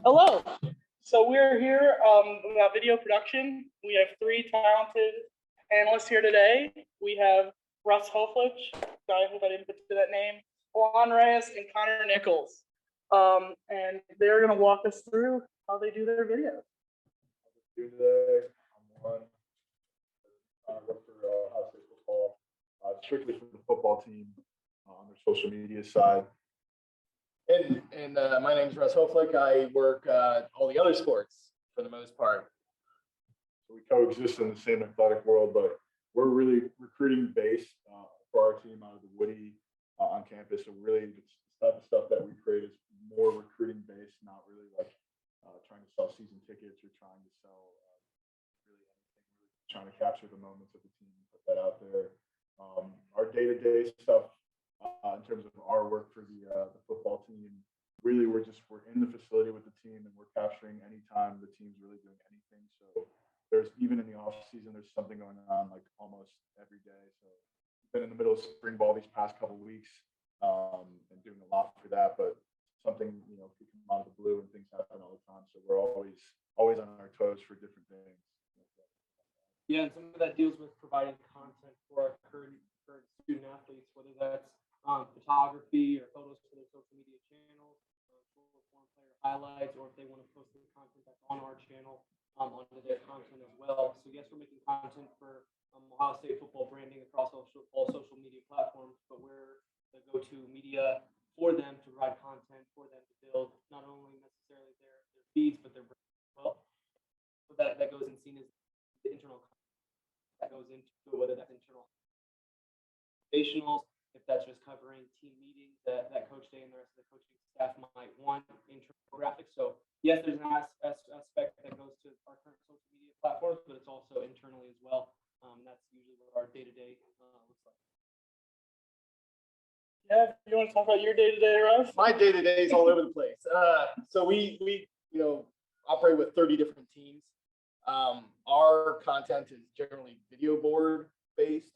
Hello. So we're here about video production. We have three talented panelists here today. We have Russ Hoflich, I hope I didn't put that name, Juan Reyes, and Connor Nichols. And they're going to walk us through how they do their videos. Today, I'm Juan. I work for Ohio State football, strictly for the football team on their social media side. And my name is Russ Hoflich. I work all the other sports for the most part. So we coexist in the same athletic world, but we're really recruiting based for our team out of the Woody on campus. So really, the type of stuff that we create is more recruiting based, not really like trying to sell season tickets or trying to sell really anything. We're trying to capture the moments of the team and put that out there. Our day-to-day stuff in terms of our work for the football team. Really, we're in the facility with the team, and we're capturing anytime the team's really doing anything. So there's even in the off season, there's something going on like almost every day. So we've been in the middle of spring ball these past couple of weeks and doing a lot for that. But something could come out of the blue and things happen all the time. So we're always on our toes for different things. Yeah, and some of that deals with providing content for our current student athletes, whether that's photography or photos for their social media channels, short-form player highlights, or if they want to post the content that's on our channel onto their content as well. So yes, we're making content for Ohio State football branding across all social media platforms, but we're the go-to media for them to provide content for them to build not only necessarily their feeds, but their brand as well. So that goes and seen as the internal content that goes into it, whether that's internal foundationals, if that's just covering team meetings that Coach Day and the rest of the coaching staff might want, internal graphics. So yes, there's an aspect that goes to our current social media platforms, but it's also internally as well. That's usually what our day-to-day looks like. Yeah, you want to talk about your day-to-day, Russ? My day-to-day is all over the place. So we operate with 30 different teams. Our content is generally video board based,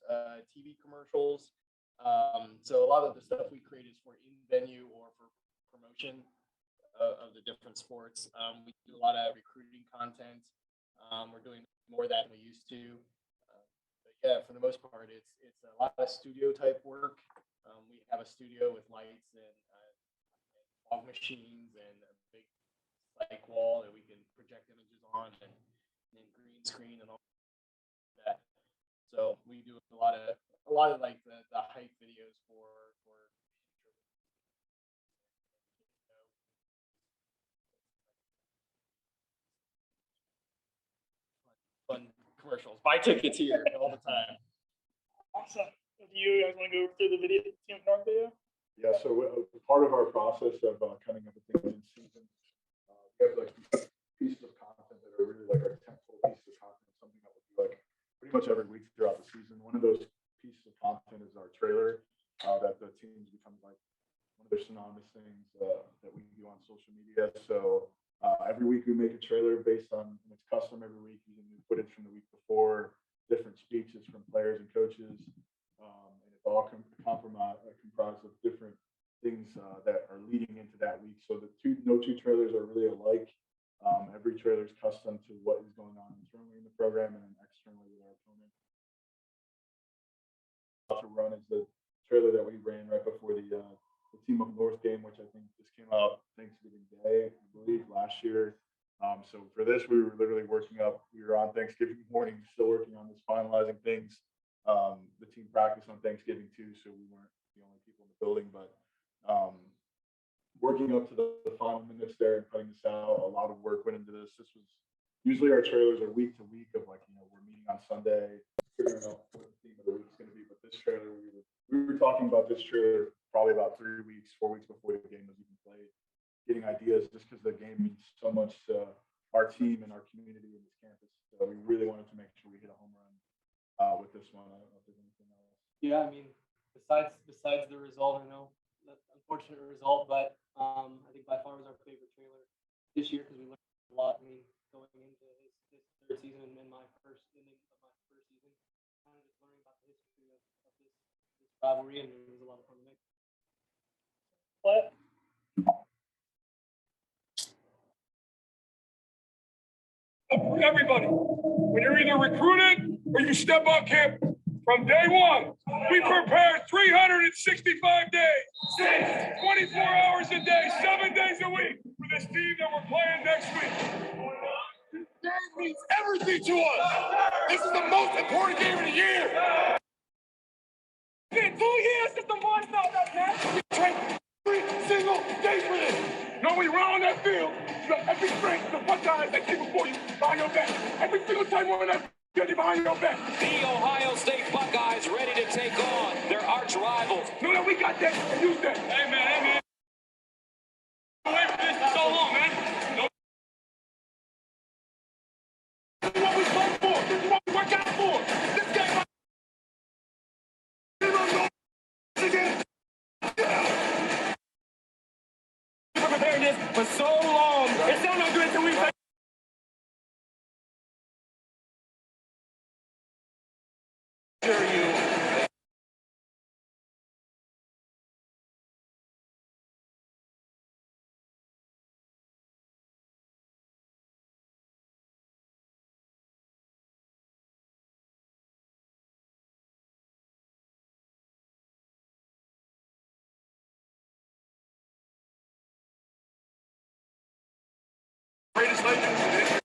TV commercials. So a lot of the stuff we create is for in-venue or for promotion of the different sports. We do a lot of recruiting content. We're doing more of that than we used to. But yeah, for the most part, it's a lot of studio type work. We have a studio with lights and fog machines and a big spike wall that we can project images on and green screen and all that. So we do a lot of like the hype videos for fun commercials. Buy tickets here all the time. Awesome. Do you guys want to go through the video, Team North video? Yeah. So part of our process of coming up with things in season, we have like pieces of content that are really like our tentpole pieces of content, something that will be like pretty much every week throughout the season. One of those pieces of content is our trailer that the teams become like one of their synonymous things that we do on social media. So every week we make a trailer based on, and it's custom every week using new footage from the week before, different speeches from players and coaches, and it's all comprised of different things that are leading into that week. So no two trailers are really alike. Every trailer is custom to what is going on internally in the program and then externally with our opponent. To run is the trailer that we ran right before the Team Up North game, which I think just came out Thanksgiving Day, I believe, last year. So for this, we were literally we were on Thanksgiving morning, still working on this, finalizing things. The team practiced on Thanksgiving too, so we weren't the only people in the building, but working up to the final minutes there and putting this out, a lot of work went into this. This was usually our trailers are week to week of like, we're meeting on Sunday, figuring out what the theme of the week is going to be. But this trailer, we were talking about this trailer probably about 4 weeks before the game was even played, getting ideas just because the game means so much to our team and our community and this campus. So we really wanted to make sure we hit a home run with this one. I don't know if there's anything else. Yeah, I mean, besides the result, I know that's an unfortunate result, but I think by far was our favorite trailer this year because we learned a lot. I mean, going into his third season and my first inning of my first season, kind of just learning about the history of this rivalry, and it was a lot of fun to make. What? mentality. When you're either recruited or you step on campus. From day one, we prepared 365 days, 24 hours a day, 7 days a week for this team that we're playing next week. This game means everything to us. This is the most important game of the year. It's been 2 years since the boys know that, man. We train every single day for this. You know, when you run on that field, you got every strength, the Buckeyes that came before you behind your back. Every single time we're on that field, behind your back. The Ohio State Buckeyes ready to take on their arch rivals. Know that we got that and use that. Hey, man, hey, man. Away from this for so long, man. This is what we fought for. This is what we work out for. This game. We've been preparing this for so long. It's still not good until we say. Greatest legend.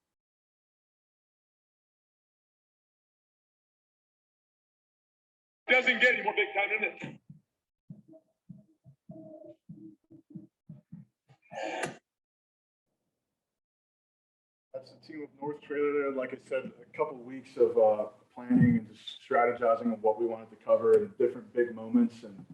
Doesn't get any more big time than this. That's the team of North Trailer there. Like I said, a couple of weeks of planning and just strategizing on what we wanted to cover and different big moments. And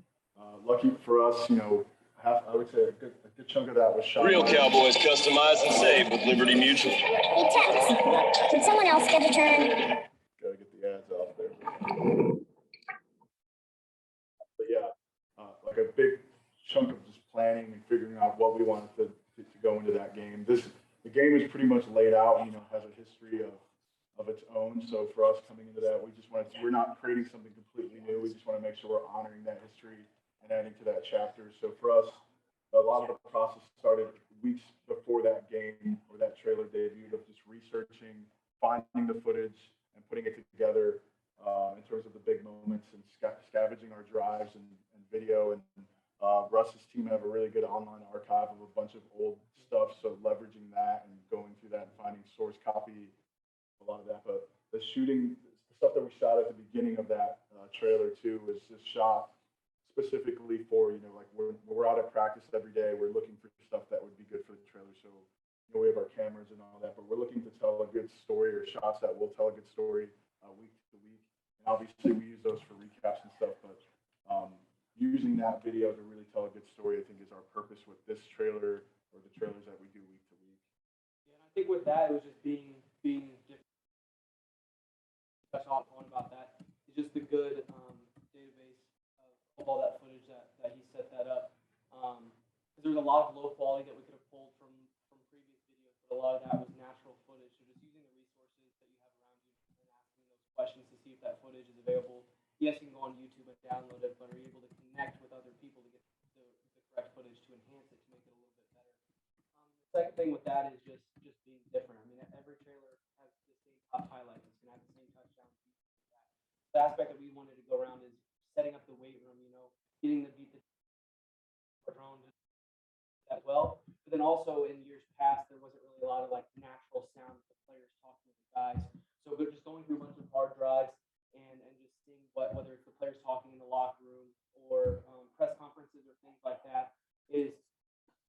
lucky for us, you know, I would say a good chunk of that was shot. Real Cowboys customize and save with Liberty Mutual. Hey, Tex, can someone else get a turn? Gotta get the ads off there. But yeah, like a big chunk of just planning and figuring out what we wanted to go into that game. The game is pretty much laid out, you know, has a history of its own. So for us coming into that, we're not creating something completely new. We just want to make sure we're honoring that history and adding to that chapter. So for us, a lot of the process started weeks before that game or that trailer debuted of just researching, finding the footage and putting it together in terms of the big moments and scavenging our drives and video. And Russ's team have a really good online archive of a bunch of old stuff. So leveraging that and going through that and finding source copy, a lot of that. But the shooting, the stuff that we shot at the beginning of that trailer too was just shot specifically for, you know, like we're out at practice every day. We're looking for stuff that would be good for the trailer. So, you know, we have our cameras and all that, but we're looking to tell a good story or shots that will tell a good story week to week. And obviously we use those for recaps and stuff, but using that video to really tell a good story, I think is our purpose with this trailer or the trailers that we do week to week. Yeah, and I think with that, it was just being different. That's all I want about that. It's just the good database of all that footage that he set that up. Because there's a lot of low quality that we could have pulled from previous videos, but a lot of that was natural footage. So just using the resources that you have around you and asking those questions to see if that footage is available. Yes, you can go on YouTube and download it, but are you able to connect with other people to get the correct footage to enhance it, to make it a little bit better? The second thing with that is just being different. I mean, every trailer has the same top highlights. It's going to have the same touchdowns. The aspect that we wanted to go around is setting up the weight room, you know, getting the beat the drone as well. But then also in years past, there wasn't really a lot of like natural sound of the players talking to the guys. So we're just going through a bunch of hard drives and just seeing whether it's the players talking in the locker room or press conferences or things like that. Is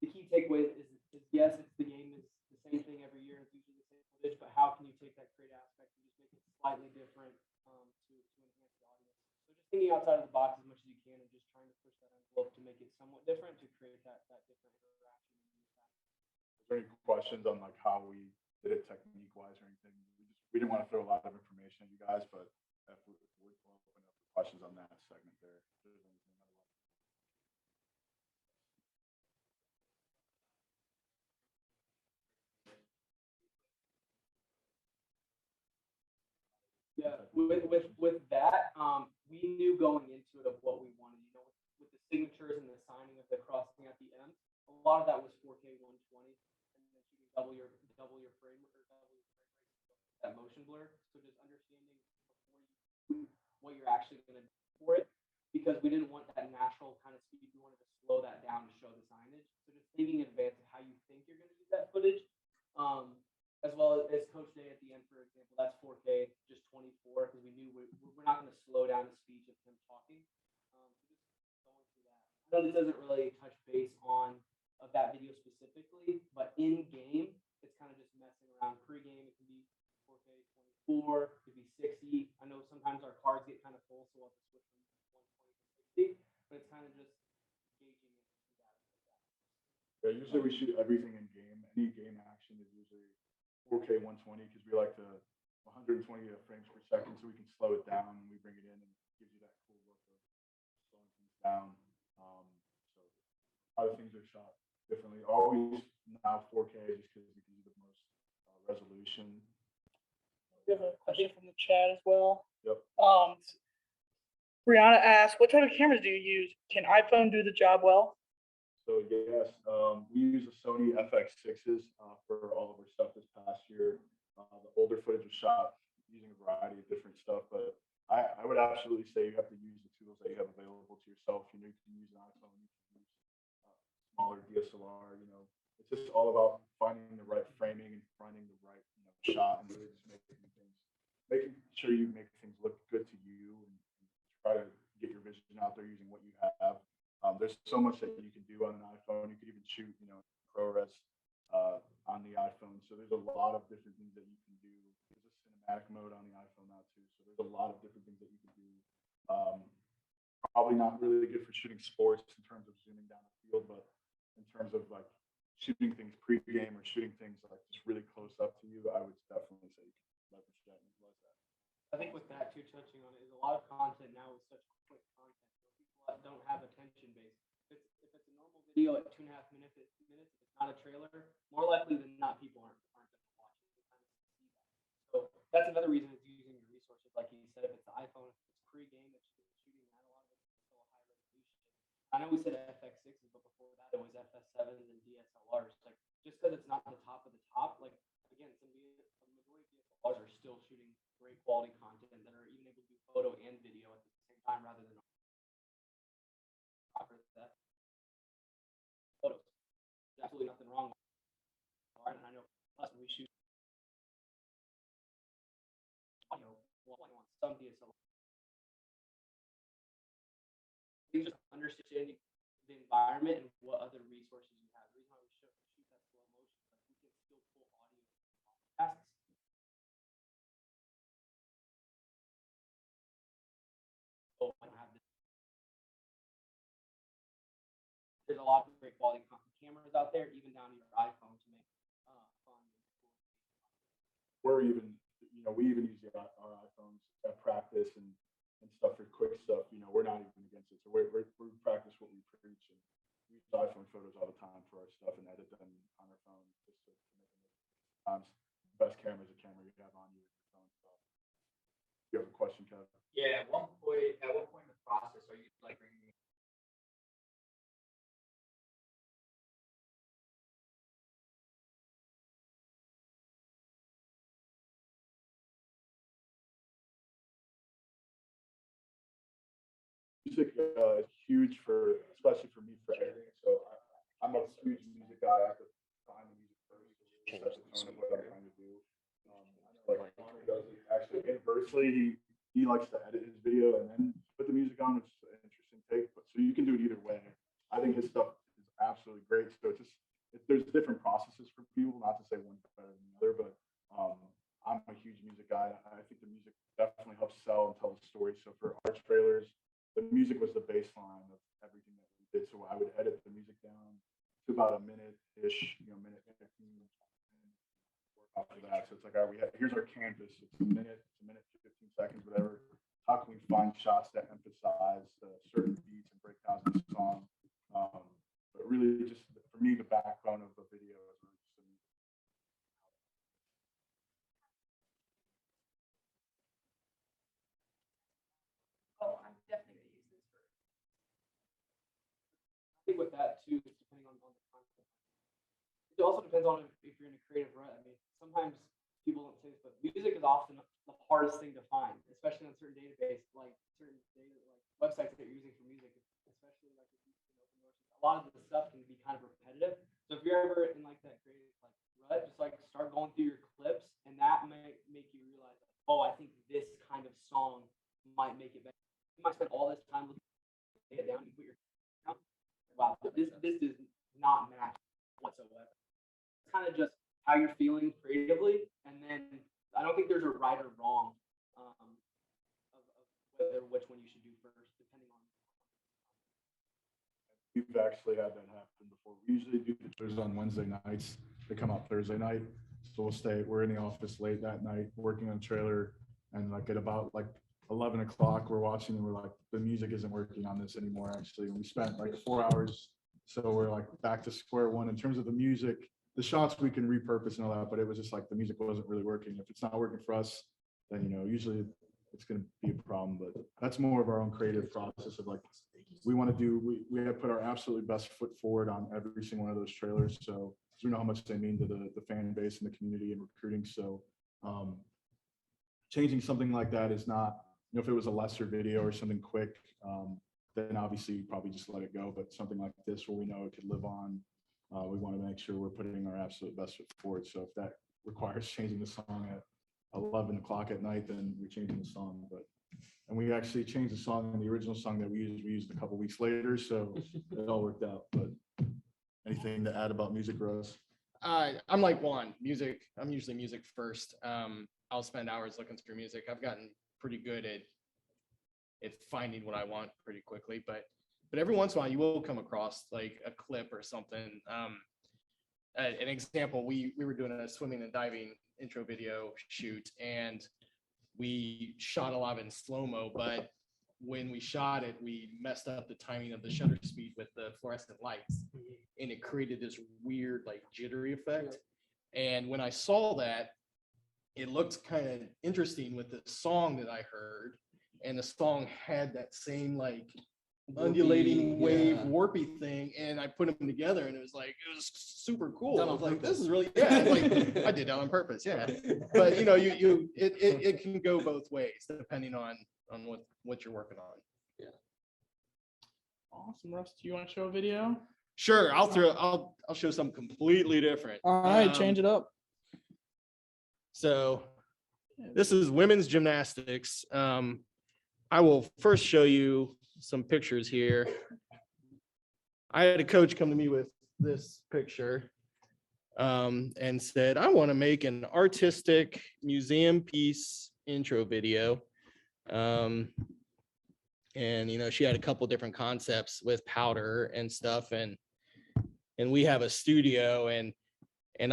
the key takeaway is yes, it's the game is the same thing every year. It's usually the same footage, but how can you take that creative aspect and just make it slightly different to enhance the audience? So just thinking outside of the box as much as you can and just trying to push that envelope to make it somewhat different to create that different interaction. Is there any questions on like how we did it technique wise or anything? We didn't want to throw a lot of information at you guys, but we'll open up for questions on that segment there. If there's anything otherwise. Yeah, with that, we knew going into it of what we wanted. You know, with the signatures and the signing of the crossing at the end, a lot of that was 4K 120, and then you can double your frame rate, that motion because we didn't want that natural kind of speed. We wanted to slow that down to show the signage. So just thinking in advance of how you think you're going to use that footage, as well as Coach Day at the end, for example, that's 4K, just 24, because we knew we're not going to slow down the speech of him talking. So just going through that. I know this doesn't really touch base on of that video specifically, but in game, it's kind of just messing around. Pre-game, it can be 4K 24, it could be 60. I know sometimes our cards get kind of full, so we'll have to switch from 120 to 60, but it's kind of just gauging it through that. Yeah, usually we shoot everything in game. Any game action is usually 4K 120 because we like to 120 frames per second so we can slow it down and we bring it in and it gives you that cool look of slowing things down. So a lot of things are shot differently. Always now 4K just because we can do the most resolution. We have a question from the chat as well. Yep. Brianna asked, what type of cameras do you use? Can iPhone do the job well? So yes, we use the Sony FX6s for all of our stuff this past year. The older footage was shot using a variety of different stuff, but I would absolutely say you have to use the tools that you have available to yourself. You know, you can use an iPhone, you can use smaller DSLR. You know, it's just all about finding the right framing and finding the right shot and really just making sure you make things look good to you and try to get your vision out there using what you have. There's so much that you can do on an iPhone. You could even shoot, ProRes on the iPhone. So there's a lot of different things that you can do. There's a cinematic mode on the iPhone now too. So there's a lot of different things that you can do. Probably not really good for shooting sports in terms of zooming down the field, but in terms of like shooting things pre-game or shooting things like just really close up to you, I would definitely say you can leverage that and utilize that. I think with that too, touching on it, is a lot of content now is such quick content. So people don't have attention base. If it's a normal video at 2.5 minutes, if it's not a trailer, more likely than not, people aren't going to watch it. They kind of see that. So that's another reason it's using your resources. Like you said, if it's the iPhone, if it's pre-game, it's shooting that, a lot of it's still high resolution. I know we said FX6s, but before that it was FS7s and DSLRs. Like just because it's not the top of the top, like again, a majority of DSLRs are still shooting great quality content that are even able to do photo and video at the same time rather than offer that photos. There's absolutely nothing wrong with it. And I know plus we shoot audio on some DSLR. You just understanding the environment and what other resources you have. The reason why we shoot that slow motion, like we can still pull audio podcasts. Oh, I don't have this. There's a lot of great quality cameras out there, even down to your iPhone, to make fun. We're even, we even use our iPhones at practice and stuff for quick stuff. We're not even against it. So we practice what we preach and we use iPhone photos all the time for our stuff and edit them on our phone just to make them look. The best camera is a camera you have on you with your phone. So, you have a question, Kev? Yeah, at what point in the process are you like bringing music is huge especially for me for editing. So I'm a huge music guy. I have to find the music first. Set the tone of what I'm trying to do. Like Connor does it actually inversely. He likes to edit his video and then put the music on, which is an interesting take. But so you can do it either way. I think his stuff is absolutely great. So there's different processes for people. Not to say one's better than the other, but I'm a huge music guy. I think the music definitely helps sell and tell the story. So for our trailers, the music was the baseline of everything that we did. So I would edit the music down to about a minute-ish, minute 15. And work after that. So it's like, all right, here's our canvas. It's a minute, 15 seconds, whatever. How can we find shots that emphasize certain beats and breakdowns in the song? But really, just for me, the backbone of the video is really just the music. Oh, I'm definitely gonna use this for. I think with that too, depending on the content. It also depends on if you're in a creative rut. I mean, sometimes people don't say this, but music is often the hardest thing to find, especially on certain database, like certain data, like websites that you're using for a lot of the stuff can be kind of repetitive. So if you're ever in like that creative like rut, just like start going through your clips, and that may make you realize, oh, I think this kind of song might make it better. You might spend all this time looking it down and put your wow, this is not matched whatsoever. It's kind of just how you're feeling creatively, and then I don't think there's a right or wrong of whether which one you should do first, depending on. We've actually had that happen before. We usually do the tours on Wednesday nights. They come out Thursday night. So we're in the office late that night working on a trailer, and like at about like 11 o'clock, we're watching and we're like, the music isn't working on this anymore, actually. And we spent like 4 hours. So we're like back to square one in terms of the music. The shots we can repurpose and all that, but it was just like the music wasn't really working. If it's not working for us, then, you know, usually it's going to be a problem. But that's more of our own creative process of like, we want to do, we have put our absolutely best foot forward on every single one of those trailers. So we know how much they mean to the fan base and the community and recruiting. So changing something like that is not, you know, if it was a lesser video or something quick, then obviously you probably just let it go. But something like this where we know it could live on, we want to make sure we're putting our absolute best foot forward. So if that requires changing the song at 11 o'clock at night, then we're changing the song. And we actually changed the song, and the original song that we used a couple weeks later. So it all worked out. But anything to add about music, Russ? I'm like Juan, music. I'm usually music first. I'll spend hours looking through music. I've gotten pretty good at finding what I want pretty quickly, but every once in a while you will come across like a clip or something. An example, we were doing a swimming and diving intro video shoot, and we shot a lot in slow-mo, but when we shot it, we messed up the timing of the shutter speed with the fluorescent lights, and it created this weird like jittery effect. And when I saw that, it looked kind of interesting with the song that I heard, and the song had that same like undulating wave warpy thing, and I put them together, and it was super cool. I was like, this is really, like I did that on purpose, but you know, it can go both ways depending on what you're working on. Awesome, Russ. Do you want to show a video? Sure, I'll show something completely different. All right, change it up. So this is women's gymnastics. I will first show you some pictures here. I had a coach come to me with this picture and said, I want to make an artistic museum piece intro video. And, you know, she had a couple different concepts with powder and stuff. And we have a studio, and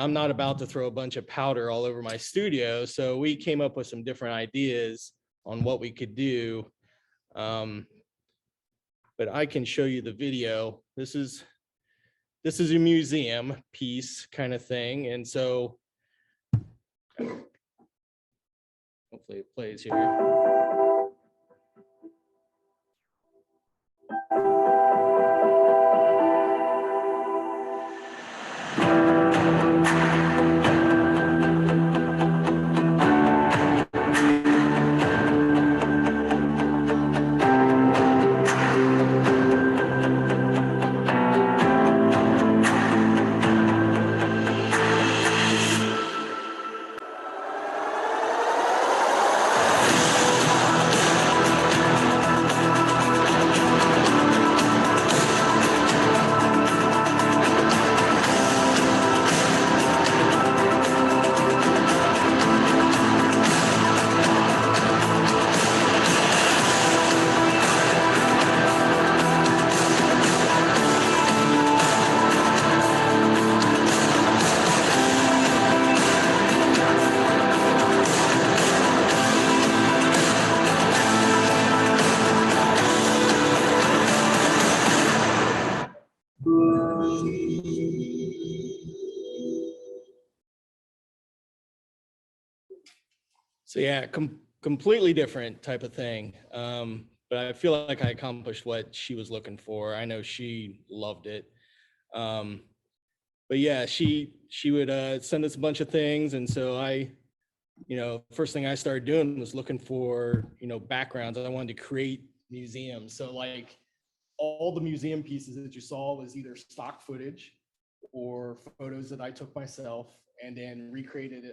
I'm not about to throw a bunch of powder all over my studio. So we came up with some different ideas on what we could do. But I can show you the video. This is a museum piece kind of thing. And so hopefully it plays here. So yeah, completely different type of thing. But I feel like I accomplished what she was looking for. I know she loved it. But yeah, she would send us a bunch of things. And so first thing I started doing was looking for, backgrounds. I wanted to create museums. So like all the museum pieces that you saw was either stock footage or photos that I took myself, and then recreated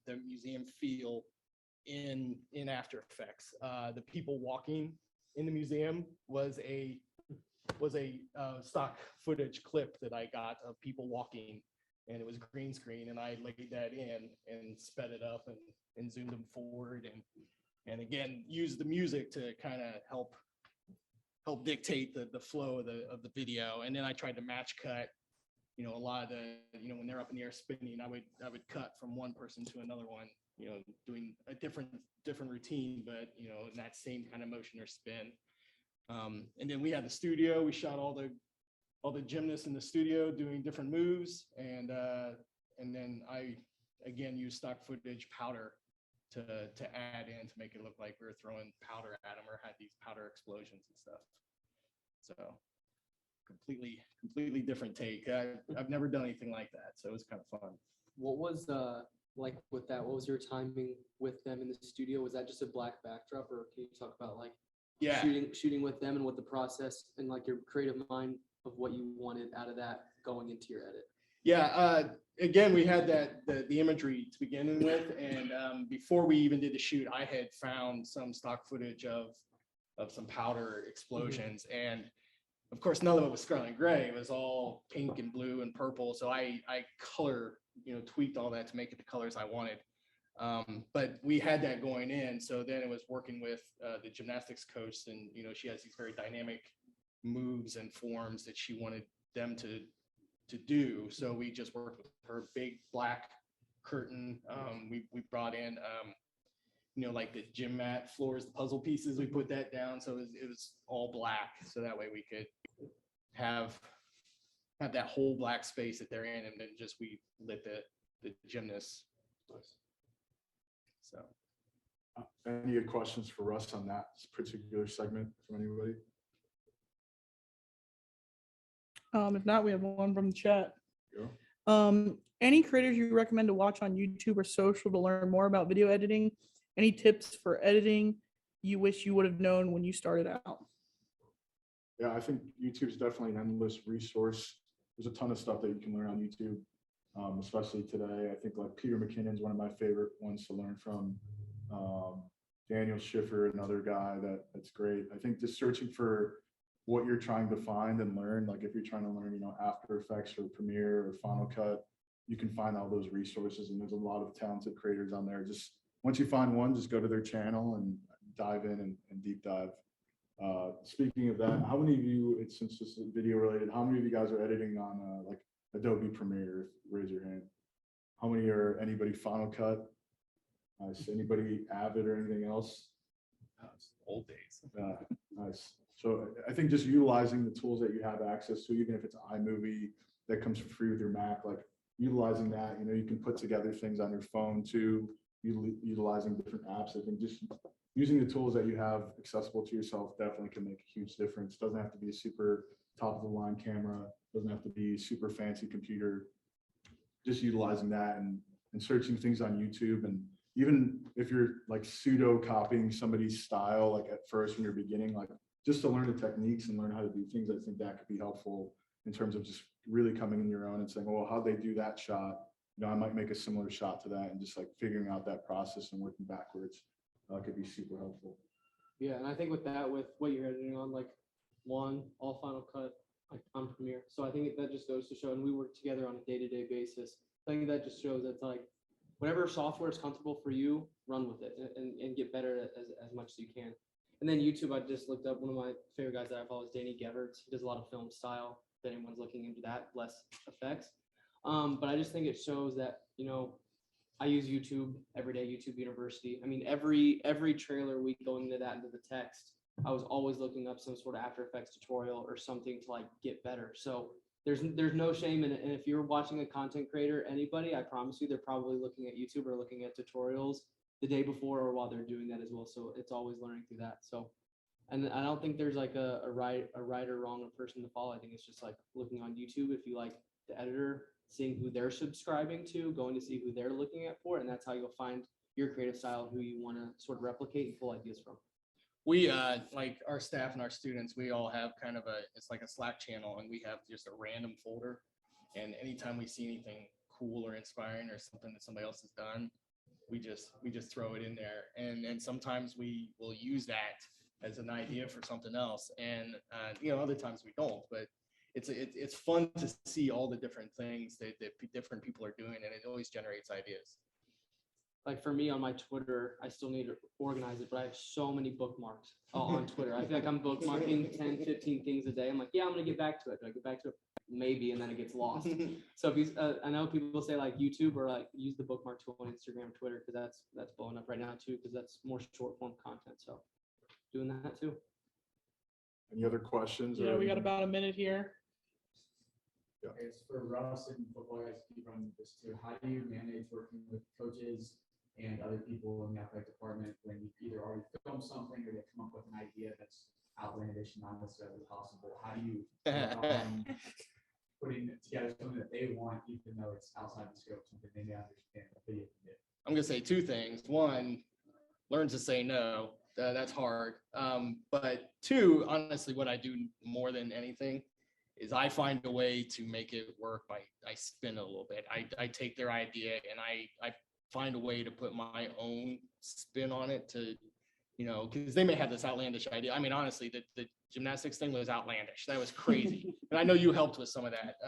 the museum feel in After Effects. The people walking in the museum was a stock footage clip that I got of people walking, and it was green screen, and I laid that in and sped it up and zoomed them forward, and again used the music to kind of help dictate the flow of the video. And then I tried to match cut, a lot of the, when they're up in the air spinning, I would cut from one person to another one, doing a different routine, but in that same kind of motion or spin. And then we had the studio. We shot all the gymnasts in the studio doing different moves, and then I again used stock footage powder to add in to make it look like we were throwing powder at them or had these powder explosions and stuff. So completely different take. I've never done anything like that, so it was kind of fun. What was like with that? What was your timing with them in the studio? Was that just a black backdrop, or can you talk about like shooting with them and what the process and like your creative mind of what you wanted out of that going into your edit? Yeah, again, we had the imagery to begin with, and before we even did the shoot, I had found some stock footage of some powder explosions, and of course, none of it was scarlet gray. It was all pink and blue and purple. So I color, tweaked all that to make it the colors I wanted. But we had that going in. So then it was working with the gymnastics coach, and she has these very dynamic moves and forms that she wanted them to do. So we just worked with her big black curtain. We brought in like the gym mat floors, the puzzle pieces, we put that down. So it was all black. So that way we could have that whole black space that they're in, and then just we lit the gymnasts. So any questions for Russ on that particular segment from anybody? If not, we have one from the chat. Yeah. Any creators you recommend to watch on YouTube or social to learn more about video editing? Any tips for editing you wish you would have known when you started out? Yeah, I think YouTube is definitely an endless resource. There's a ton of stuff that you can learn on YouTube, especially today. I think like Peter McKinnon's one of my favorite ones to learn from. Daniel Schiffer, another guy that's great. I think just searching for what you're trying to find and learn, like if you're trying to learn, After Effects or Premiere or Final Cut, you can find all those resources, and there's a lot of talented creators on there. Just once you find one, just go to their channel and dive in and deep dive. Speaking of that, how many of you, since this is video related, how many of you guys are editing on like Adobe Premiere? Raise your hand. How many are anybody Final Cut? Nice. Anybody Avid or anything else? Old days. Nice. So I think just utilizing the tools that you have access to, even if it's iMovie that comes for free with your Mac, like utilizing that, you can put together things on your phone too, utilizing different apps. I think just using the tools that you have accessible to yourself definitely can make a huge difference. Doesn't have to be a super top of the line camera, doesn't have to be a super fancy computer. Just utilizing that and searching things on YouTube, and even if you're like pseudo copying somebody's style, like at first when you're beginning, like just to learn the techniques and learn how to do things, I think that could be helpful in terms of just really coming in your own and saying, well, how'd they do that shot? I might make a similar shot to that, and just like figuring out that process and working backwards could be super helpful. Yeah, and I think with what you're editing on, like all Final Cut, like on Premiere. So I think that just goes to show, and we work together on a day-to-day basis. I think that just shows that like whatever software is comfortable for you, run with it and get better as much as you can. And then YouTube, I just looked up one of my favorite guys that I follow is Danny Geverts. He does a lot of film style. If anyone's looking into that, less effects. But I just think it shows that, I use YouTube every day, YouTube University. I mean, every trailer week going into the text, I was always looking up some sort of After Effects tutorial or something to like get better. So there's no shame in it. And if you're watching a content creator, anybody, I promise you, they're probably looking at YouTube or looking at tutorials the day before or while they're doing that as well. So it's always learning through that. So, and I don't think there's like a right or wrong person to follow. I think it's just like looking on YouTube. If you like the editor, seeing who they're subscribing to, going to see who they're looking at for, and that's how you'll find your creative style, who you want to sort of replicate and pull ideas from. We, like our staff and our students, we all have kind of it's like a Slack channel, and we have just a random folder. And anytime we see anything cool or inspiring or something that somebody else has done, we just throw it in there. And sometimes we will use that as an idea for something else. And, other times we don't, but it's fun to see all the different things that different people are doing, and it always generates ideas. Like for me on my Twitter, I still need to organize it, but I have so many bookmarks on Twitter. I feel like I'm bookmarking 10, 15 things a day. I'm like, yeah, I'm gonna get back to it. I get back to it maybe, and then it gets lost. So if you, I know people say like YouTube or like use the bookmark tool on Instagram, Twitter, because that's blowing up right now too, because that's more short form content. So doing that too. Any other questions? Yeah, we got about a minute here. It's for Russ and football guys keep running this too. How do you manage working with coaches and other people in the athletic department when you either already film something or they come up with an idea that's outlandish and not necessarily possible? How do you putting together something that they want, even though it's outside the scope, something they may understand the video can do? I'm gonna say two things. One, learn to say no. That's hard. But two, honestly, what I do more than anything is I find a way to make it work by I spin it a little bit. I take their idea and I find a way to put my own spin on it to, because they may have this outlandish idea. I mean, honestly, the gymnastics thing was outlandish. That was crazy. And I know you helped with some of that.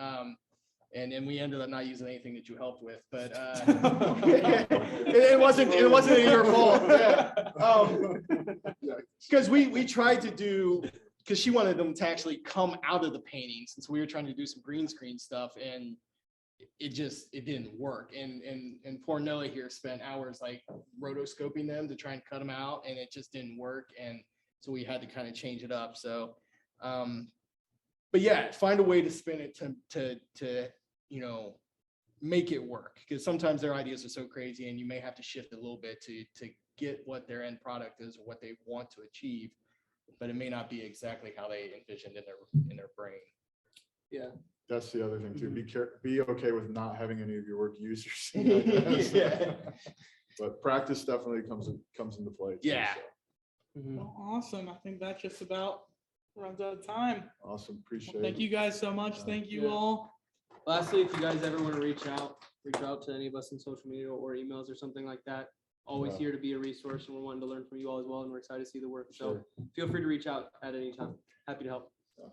And we ended up not using anything that you helped with, but it wasn't your fault. Because we tried to do, because she wanted them to actually come out of the paintings, and so we were trying to do some green screen stuff, and it didn't work. And poor Noah here spent hours like rotoscoping them to try and cut them out, and it just didn't work. And so we had to kind of change it up. So, but yeah, find a way to spin it to make it work, because sometimes their ideas are so crazy, and you may have to shift a little bit to get what their end product is or what they want to achieve, but it may not be exactly how they envisioned in their brain. Yeah. That's the other thing too. Be okay with not having any of your work used or seen. Yeah. But practice definitely comes into play too, Yeah. so. Well, awesome. I think that just about runs out of time. Awesome. Appreciate Well, thank it. you guys so much. Thank you Yeah. all. Lastly, if you guys ever want to reach out to any of us on social media or emails or something like that. Always Yeah. here to be a resource, and we're wanting to learn from you all as well, and we're excited to see the work. So Sure. feel free to reach out at any time. Happy to help. Yeah.